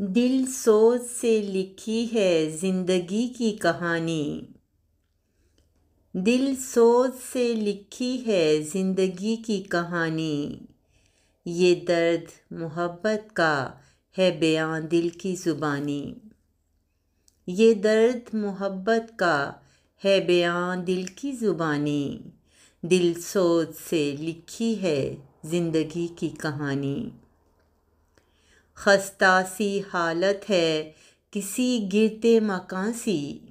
दिल सोच से लिखी है जिंदगी की कहानी। दिल सोच से लिखी है जिंदगी की कहानी। ये दर्द मोहब्बत का है बयां दिल की ज़ुबानी। ये दर्द मोहब्बत का है बयां दिल की ज़ुबानी। दिल सोच से लिखी है जिंदगी की कहानी। खस्ता सी हालत है किसी गिरते मकान सी।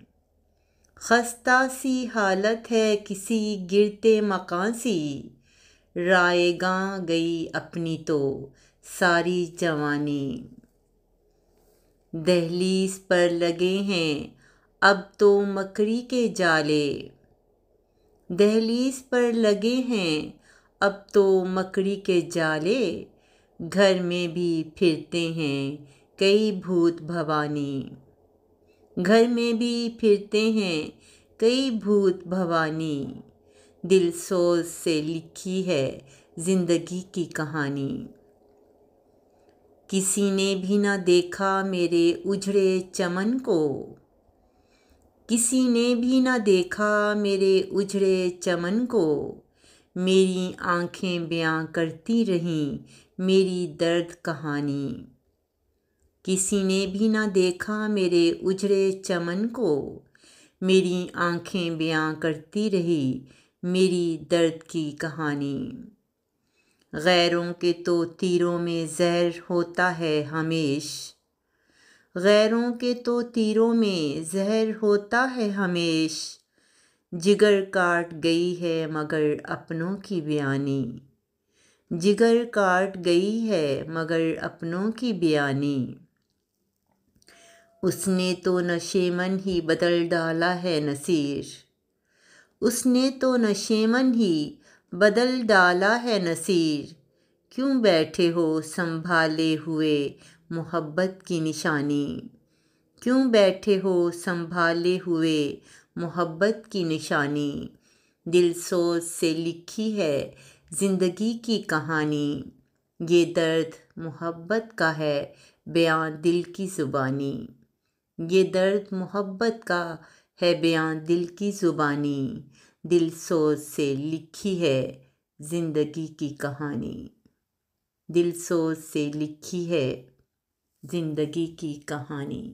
खस्ता सी हालत है किसी गिरते मकान सी। रायगां गई अपनी तो सारी जवानी। दहलीज पर लगे हैं अब तो मकड़ी के जाले। दहलीज पर लगे हैं अब तो मकड़ी के जाले। घर में भी फिरते हैं कई भूत भवानी। घर में भी फिरते हैं कई भूत भवानी। दिल सोच से लिखी है जिंदगी की कहानी। किसी ने भी ना देखा मेरे उजड़े चमन को। किसी ने भी ना देखा मेरे उजड़े चमन को। मेरी आंखें बयां करती रहीं मेरी दर्द कहानी। किसी ने भी ना देखा मेरे उजड़े चमन को। मेरी आंखें बयां करती रही मेरी दर्द की कहानी। गैरों के तो तीरों में जहर होता है हमेश। गैरों के तो तीरों में जहर होता है हमेश। जिगर काट गई है मगर अपनों की बयानी। जिगर काट गई है मगर अपनों की बयानी। उसने तो नशेमन ही बदल डाला है नसीर। उसने तो नशेमन ही बदल डाला है नसीर। क्यों बैठे हो संभाले हुए मोहब्बत की निशानी। क्यों बैठे हो संभाले हुए मोहब्बत की निशानी। दिल सोच से लिखी है जिंदगी की कहानी। ये दर्द मोहब्बत का है बयां दिल की ज़ुबानी। ये दर्द मोहब्बत का है बयां दिल की ज़ुबानी। दिल सोच से लिखी है जिंदगी की कहानी। दिल सोच से लिखी है जिंदगी की कहानी।